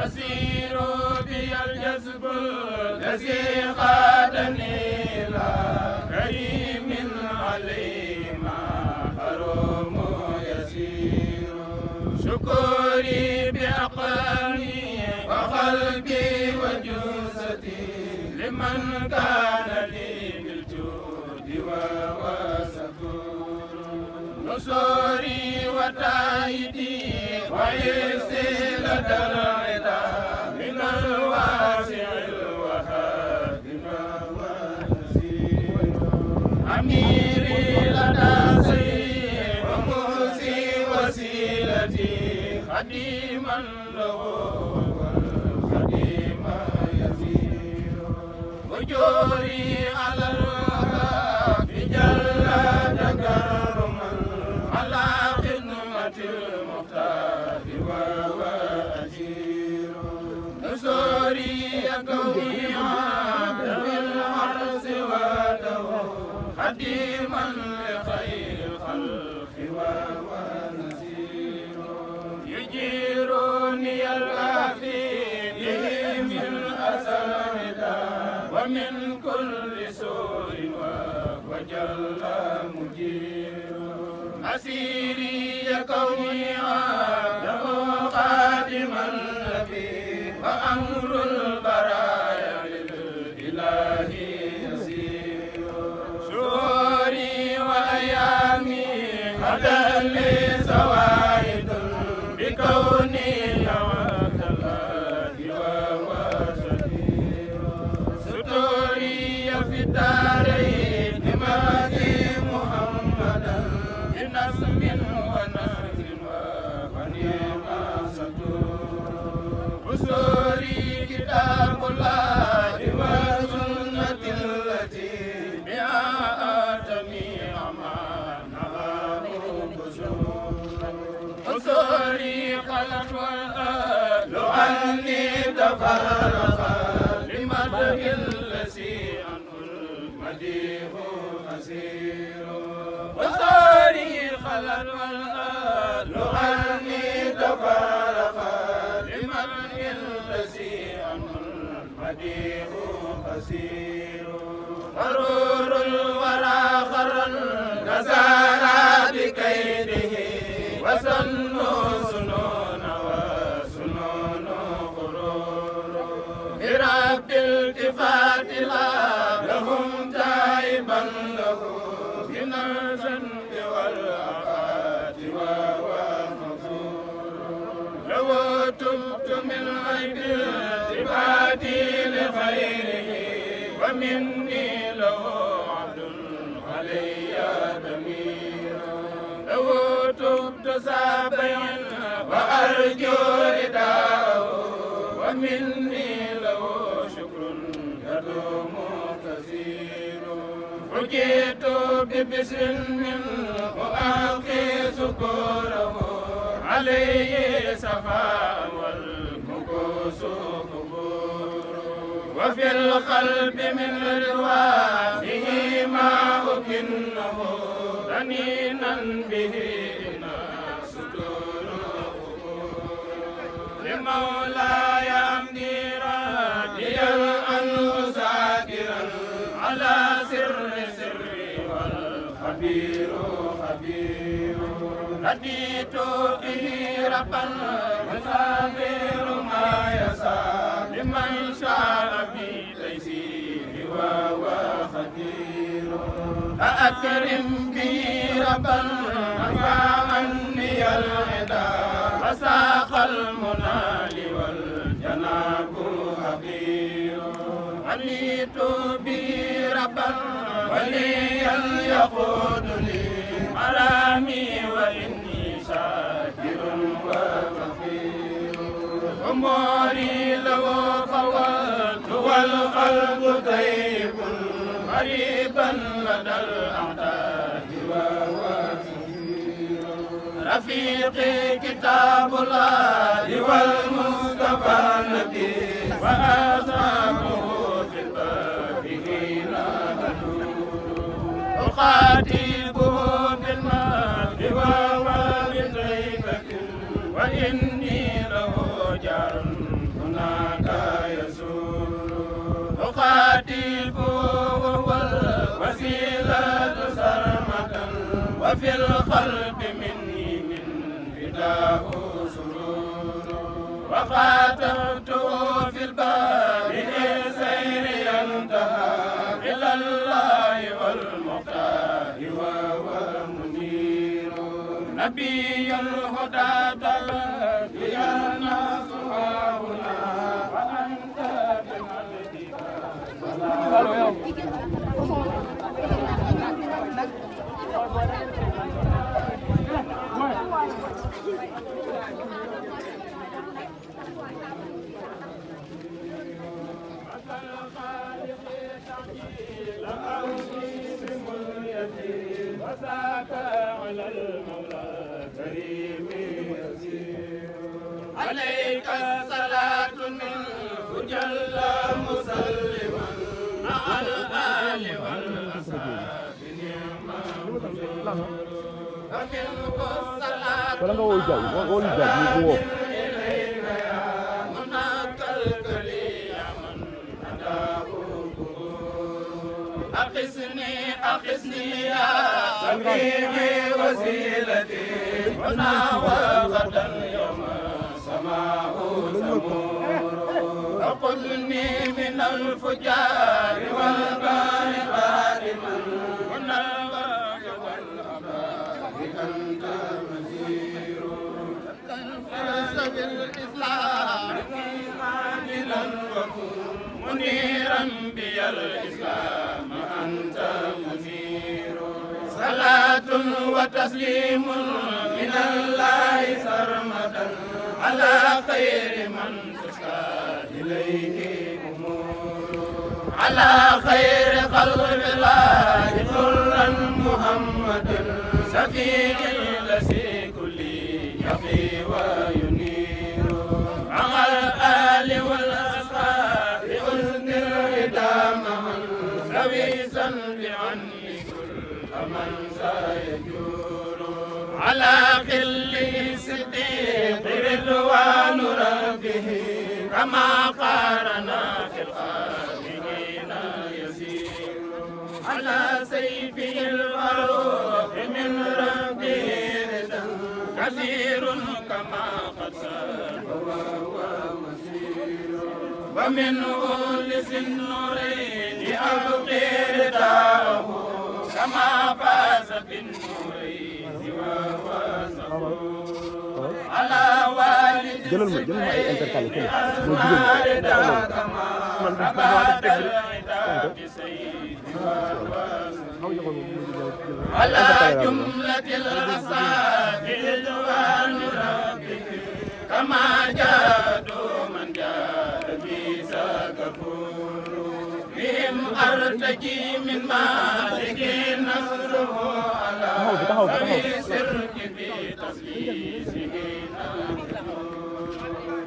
يسير بي الجذب الذي قادني إلى كريم عليه ما حرم يسير شكري بأقلامي وقلبي وجوزتي لمن كان لي بالجود وسكور نصوري وتايدي ويسي لدى العدا من الواسع الوهاب فهو نسير أميري لدى سيد وموسي وسيلتي خديما له والخديم يسير وجوري على الوهاب جل تكرما على خدمة المختار وهو أجير نصوري كوني عبد العرس وده خديما لخير الخلق وهو نسير يجيرني الكافي به من أسردا ومن كل سوء وهو جل مجير مسيري كوني عبده خادما لبي وأمر البرايا للإله يسير شهوري وأيامي غدا لي سوائد بكوني عبد الله وهو شهير ستوري في الدارين مهدي محمدا بنسم ونهج ونعم ستور بصوري كتاب الله وسنة التي بها آتمي أمانها بشور بصوري خلت والآل عني تفرقا لمدح الذي عنه المديح أسير بصوري خلت والآل عني تفرقا لمدح الذي عنه المديح أسير غرور الورى خرا نزارا بكيده وسنوا سنون وسنون غرور برب التفات لا لهم تائبا له من الذنب والآفات وهو مغفور لو تبت من عيب العباد لخيره ومني له عبد علي ضمير لو تبت سابيا وأرجو رداءه ومني له شكر يدوم كثير فجئت ببسر منه ألقي سكوره عليه صفاء والمكوس قبور وفي القلب من رضوانه ما أكنه رنينا به ستور لمولاي أمدي راجيا أنه ساكرا على سر سري والخبير خبير رديت به ربا يسافر ما يسار لمن شاء في تيسير وهو خدير أكرم به ربا نفع عني العدا وساق المنال والجناب حقير عليت به ربا وليا يقود لي مرامي وإني شاكر وفقير أموري له فوت والقلب طيب قريبا لدى الأعداء وهو كثير رفيقي كتاب الله والمصطفى النبي وأصحابه في الباب حين تدور أخاطبه بالمال وهو بطيبة وإني له جار الهاتف وهو الوسيلة سرمدا وفي الخلق مني من فداه سرور وخاتمته في الباب لسير ينتهى إلى الله والمختار وهو منير نبي الهدى تبدي الناس هاهنا وأنت بمجدك وساك على المولى كريم يسير عليك الصلاة منه جل مسلما مع الآل والأصحاب نعم ومنه الصلاة إليك يا مناك الكريم من أداه أقسني يا سبيبي وسيلتي هنا وغدا يوم سماه تمور وقلني من الفجار والبار غارما هنا والأبار أنت مزير فلسفة الإسلام عادلا منيرا بي الإسلام أنت منير صلاة وتسليم من الله سرمدا على خير من تشكى إليه أمور على خير خلق الله ذرا محمد سفيع الذي كل يقي وينير مع الآل والأصحاب بحسن الهدى معا سويسا بعني كل من سيجور على خل صديق رضوان ربه كما قارنا في الخالقين يسير على سيفه الفاروق من ربه رضا كثير كما قد سار وهو مسير ومنه لسنورين أبقي رداه كما فاز بالنورين وهو سرور على والد السبعين أسماء رضا كما أباد العتاب سيد وهو سرور على جملة الأصحاب رضوان ربه كما جادوا من جاد في سكفور بهم أرتجي من مالك نصره على سوي سرك في تسليسه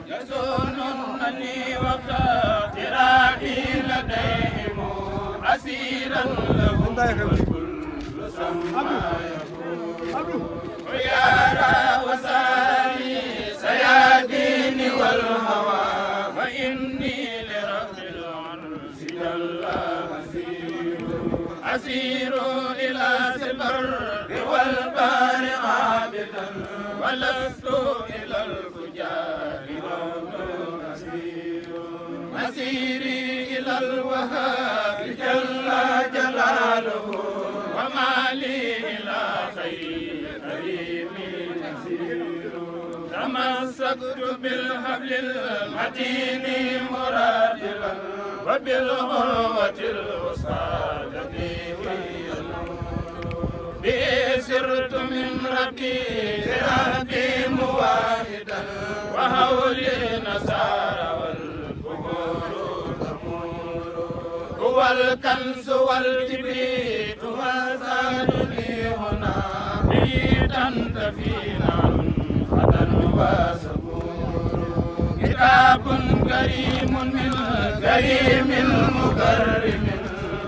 يظننني وقت اقترابي لديهم أسيرا لهم والكل سما يقول ويارى وساري سيادين والهوى وإني لرب العرش جل أسير إلى سبر والبار عابدا ولست إلى الفجار مسيري إلى الوهاب جل جلاله وما لي إلى خير كريم نسير تمسكت بالحبل المتين مرادلا وبالعروة الوثقى التي هي به سرت من ربي لربي مواحدا وهولي نصارى والبهور تمور هو الكنز والكبريت وزادني هنا بيتا تفينا غدا وسبور كتاب كريم من كريم مكرم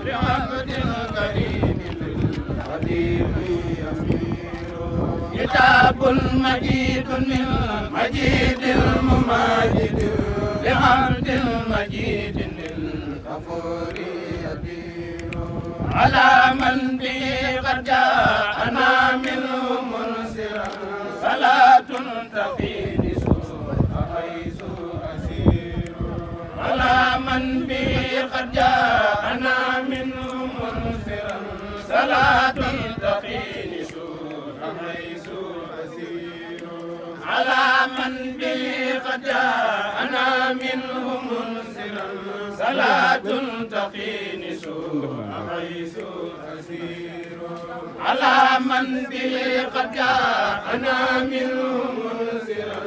بعبد كريم للقديم يمير كتاب مجيد من مجيد المماجد بعبد مجيد للغفور على من به قد جاءنا منه منصرا صلاة تقيني سوء حيث أسير على من به قد جاءنا منه منصرا صلاة تقيني سوء حيث أسير على من به قد جاءنا منه منصرا صلاة تقيني سوء حيث أسير على من به قد جاءنا منه منصرا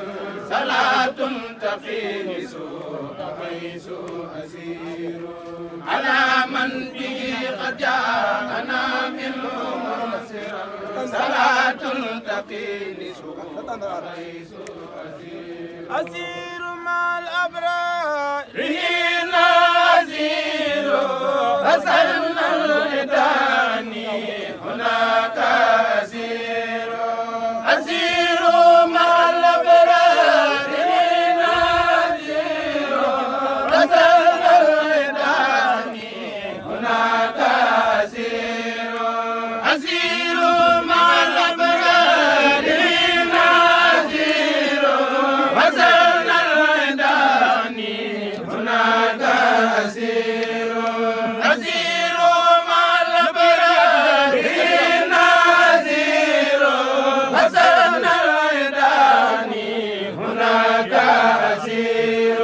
صلاة تقيني سوء حيث أسير على من به قد جاءنا منه منصرا صلاة تقيني سوء حيث أسير أسير مع الأبرار هنا أسير أسألنا الإداني هناك أسير أسير مع الأبرار هنا أسير أسألنا الإداني هناك أسير أسير مع الأبرار هنا أسير أسألنا الإداني هناك أسير أسير مع الأبرار هنا أسير أسألنا الإداني هناك أسير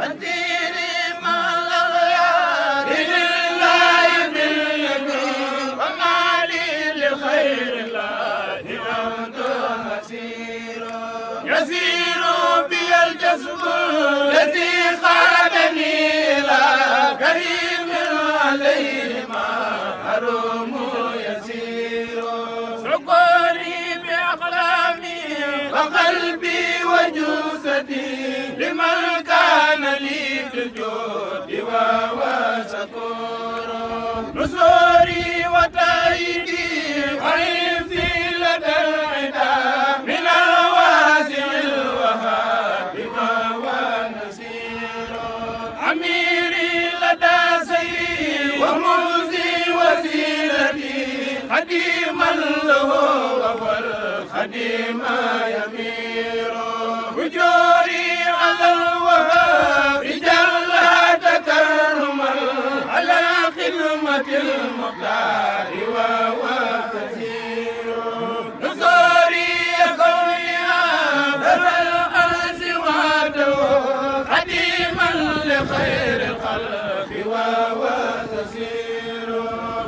أسيري مع الأغيار لله باليمين وما لي لخير الله عود أسير يسير بي الجسم الذي خادني إلى كريم عليه ما أروم يسير شكري بأقلامي وقلبي وجسدي لمن كان لي بالجود وهو شكور نصوري وتأييدي وعيثي لدى العدا من الواسع الوهاب وهو نسير أميري لدى سيري وموزي وسيلتي خديما له وهو الخديم يمير وجوري على الوهاب جل تكرما على خدمة المختار وهو كثير نصوري كونها ذر الأرض وحده خديما لخير الخلق وهو كثير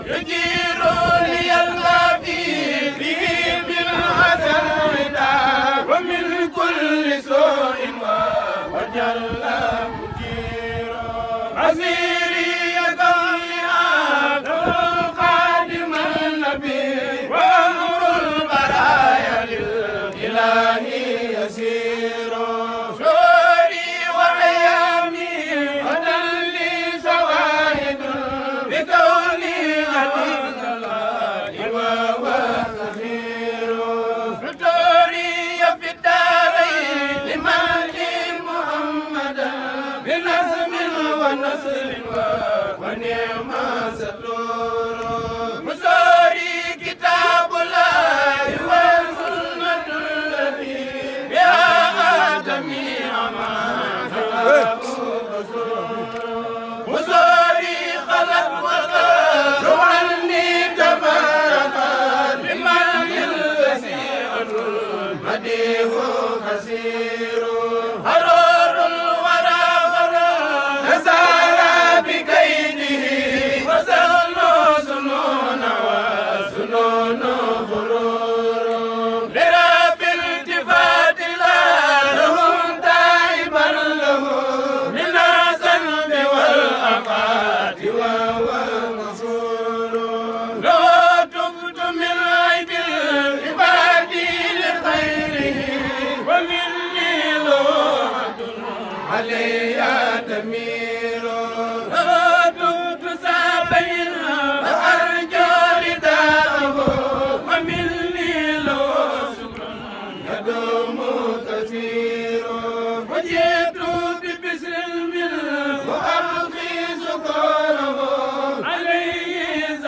يجير لي الغافي به بالحسن ومن كل سوء وجل مجير مسيري كونها خادم النبي وأمر البرايا للإله يسير شوري وأيامي غدا لي شواهد بكوني غدير الله وهو كثير فطوري في الدارين لمن محمدا بنسم ونسل ونعم ستور مسوري كتاب الله والسنة التي بها جميع ما مسوري خلق وغار عني تبارك لمن الوسيع المديح كثير هرور الورى غرى نزال بكيده وسنوا سنون وسنون غرور لرب التفات لهم دائما له من الذنب والآفات وهو غفور لو تبت من عيب العباد لخيره ومني له علي تمير لو تبت سابين وأرجو رداءه ومني له شكر يدوم كثير وجئت ببسر منه وأبقي سكره عليه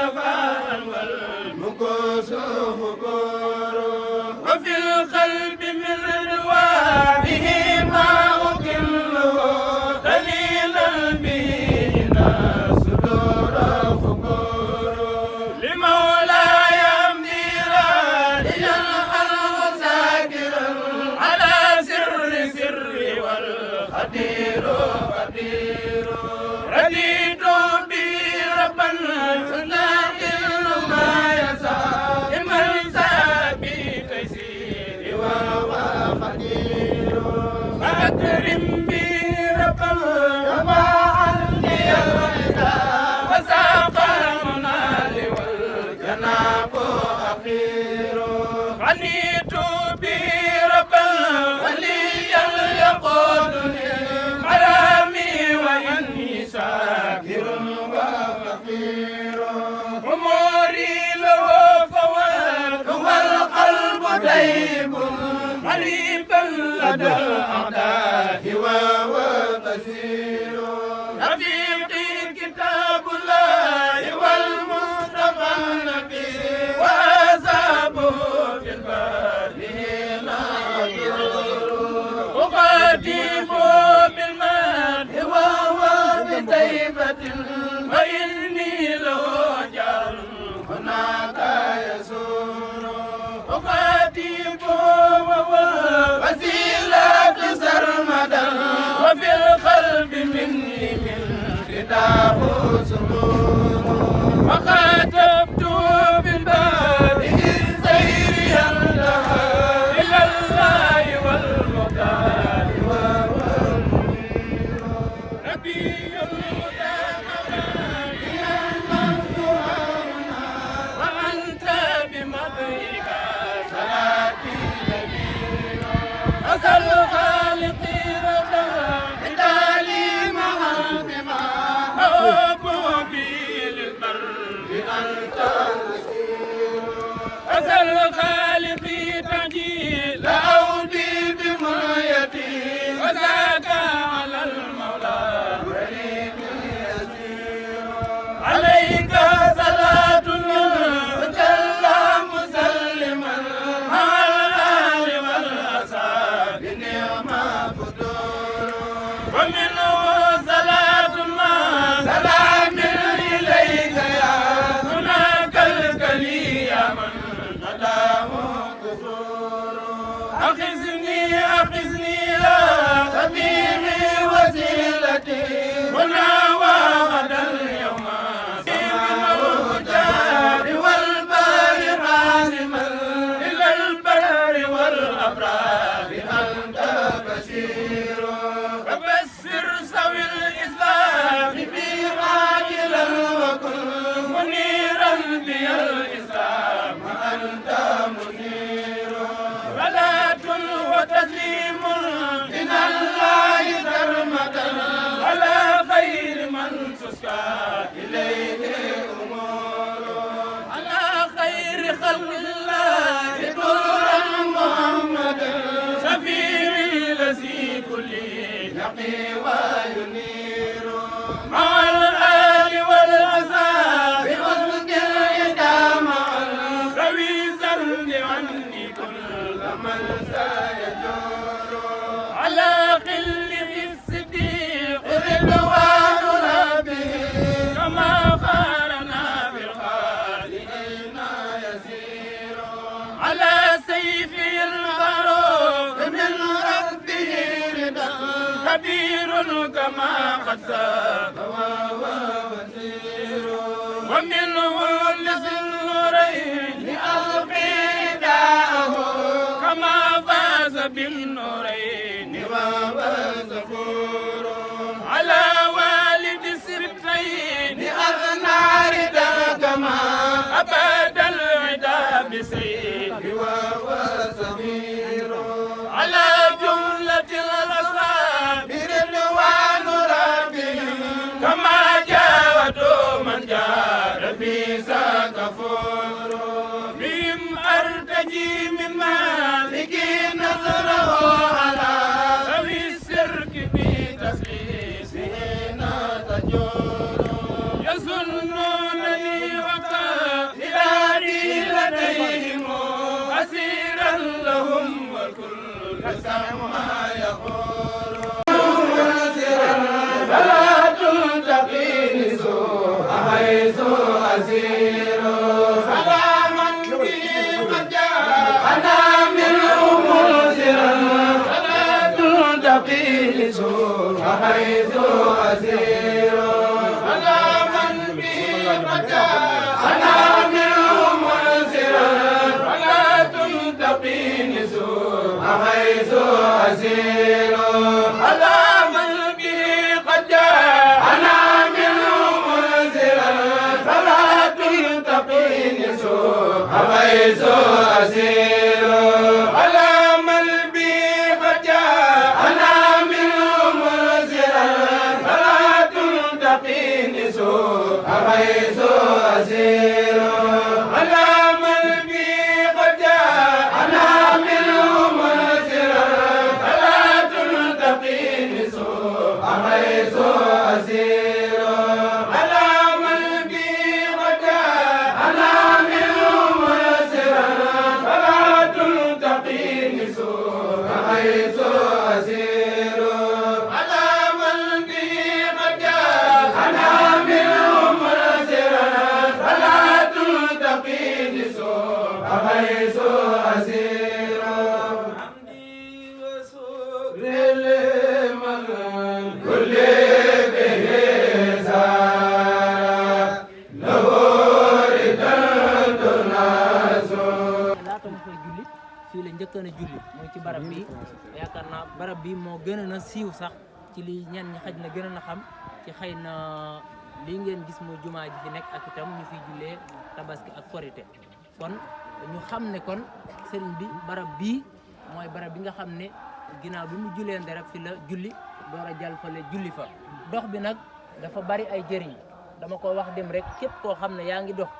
قدير قدير رديت بربا لا إلا ما يسعى من سابي تيسير وهو قدير فأكرم بربا كما عني الرضا وساق المنال والجناب أخير غنيت بربا وليا يقودني مرامي وإني شاكر وفقير أموري له فوات والقلب ديب قريبا لدى الأعداء وهو بصير رفيقي كتاب الله والمصطفى النبي وأصحابه في البر لا يضر أقاتله بالمال وهو بطيبة وإني له جار هناك يسور أقاتله وهو وسيلة سرمدا وفي القلب مني من رداه سرور وخاطبت بالباب السير ينتهى إلى الله والمختار وهو المنير ربي المتقبل يا منصورنا وأنت بمضيك صلاتي كبيرة أسأل خالقي ربا عندالي مع الدماء أبو بي للبر أنت المسير أسأل خالقي تجيل أودي بمايتي وذاك على المولى وليد يسير عليك صلاة وجل مسلما مع الآل والأصحاب نعم بدور ومنه صلاة ما سلام إليك يا هناك الكلي يا من نداه قصور أخذني أخذني يا حبيبي وسيلتي هنا وغدا اليوم الرجال والبار حازما إلى البر والأبرار أنت بشير فبشر سوي الإسلام بي عاجلا وكن منيرا بي الإسلام أنت منير صلاة وتسليم من الله سرمدا على خير من تسكى إليه أمور على خير خلق الله نورا محمدا سفير الذي كل يقي وينير مع الآل والأصحاب بحسن الإدام روي زرد عني كل من سيجور على خله الصديق رضوان ربه كما خارنا بالخالقين يسير على سيف الفاروق من ربه رضا كبير كما قد ساق وهو وزير ومنه لذي النورين لألقي داءه كما فاز بالنورين وهو زفور على والد السبتين أغنى ردا كما أباد العدا بسيف وهو سمير على جملة الأصحاب رضوان ربهم كما جاودوا من جار في سكفور بهم أرتجي من مالك نصره على ذوي السرك بتسليسه تجور يظنونني وقت إلهي لديهم أسيرا لهم والكل سمع يقول صلاة تقيني سوء حيث أسير سلاما بي قد جاء أنا منه منذرا صلاة تقيني سوء أسير على من به قد جاءنا منه منزلا فلا تلتقيني سوء حيث أسير على من به قد جاءنا منه منزلا فلا تلتقيني سوء حيث أسير على من به قد جاءنا منه منزلا فلا تلتقيني سوء حيث أسير على من به قد جاءنا منه منزلا فلا تلتقيني سوء حيث أسير على من به قد جاءنا منه منزلا فلا تلتقيني سوء حيث أسير حمدي وشكري لمن كل به زار له رضا تنازل laata ma koy julli fii la njëkkoon a julli mooy ci barab bi yaakaar naa barab bi moo gën a siiw sax ci li ñenn ñi xaj na gën a xam ci xëy na lii ngeen gis mooy jumaa ji fi nekk ak itam ñu fiy jullee tabaski ak korité kon ñu xam ne kon sëriñ bi barab bii mooy barab bi nga xam ne ginnaaw bi mu jullee nderek fi la julli door a jàll fa la julli fa dox bi nag dafa bari ay jëriñ dama ko wax dem rek képp koo xam ne yaa ngi dox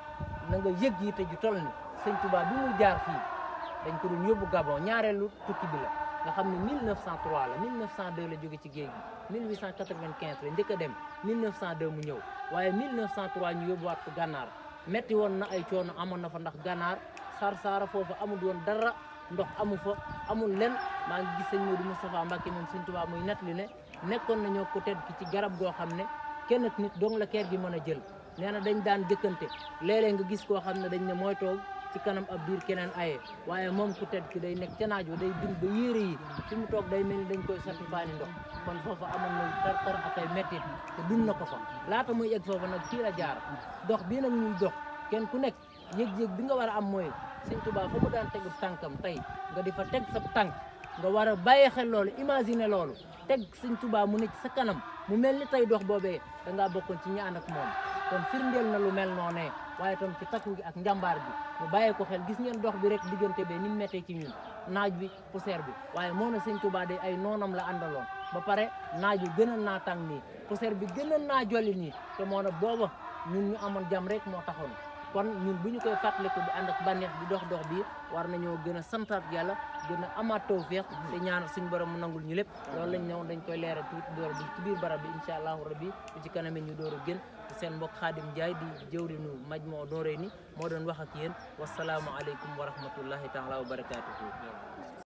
na nga yëg yi te ju toll ni sëñ Touba bi muy jaar fii dañ ko doon yóbbu Gabon ñaareelu tukki bi la nga xam ne 1903 la 1902 la jóge ci géej gi 1895 la njëkk a dem 1902 mu ñëw waaye 1903 ñu yóbbuwaat ko gànnaar metti woon na ay coono amoon na fa ndax gànnaar sar-sara foofu amul woon dara ndox amu fa amul len maa ngi gis sëñ Modou Moustapha Mbacké moom sëñ Touba muy nettali ne nekkoon nañoo ko tedd ki ci garab goo xam ne kenn nit dong la keer gi mën a jël nee na dañ daan jëkkante léeg-léeg nga gis koo xam ne dañ ne mooy toog ci kanam ab biir keneen aye waaye moom ku tedd ki day nekk ca naaj wa day bind ba yére yi fi mu toog day mel ni dañ koy sotti paani ndox kon foofa amoon na tar ak ay mettit te dund na ko fa laata muy egg foofa nag fii la jaar dox bii nag ñuy dox kenn ku nekk yëg-yëg bi nga war a am mooy Sëñ Tuubaa fa mu daan tegu tànkam tey nga di fa teg sa tànk nga war a bàyyi xel loolu imaginer loolu teg Sëñ Tuubaa mu ne ci sa kanam mu mel ni tey dox boobee da ngaa bokkoon ci ñi ànd ak moom kon firndeel na lu mel noonee waaye tam ci takku gi ak njàmbaar bi mu bàyyee ko xel gis ngeen dox bi rek diggante bee ni mu méttee ci ñun naaj bi poussière bi waaye moo na Sëñ Tuubaa de ay noonam la àndaloon ba pare naaj bi gënoon naa tàng nii poussière bi gënoon naa jolli nii te moo na booba ñun ñu amoon jàmm rek moo taxoon kon ñun bu ñu koy fàttaliku di ànd ak bànneex di dox bi war nañoo gën a santaat yàlla gën a amaat tawfeex te ñaan suñu borom mu nangul ñu lépp loolu lañ ñëwoon dañ koy leeral tuuti door bi ci biir barab bi incha allahu rabbi bu ci kaname ñu door a gën seen mbokk Xaadim Njaay di jëwrinu Majmahun Nurayni moo doon wax ak yéen wasalaamu aleykum wa rahmatullahi taala wa barakatuhu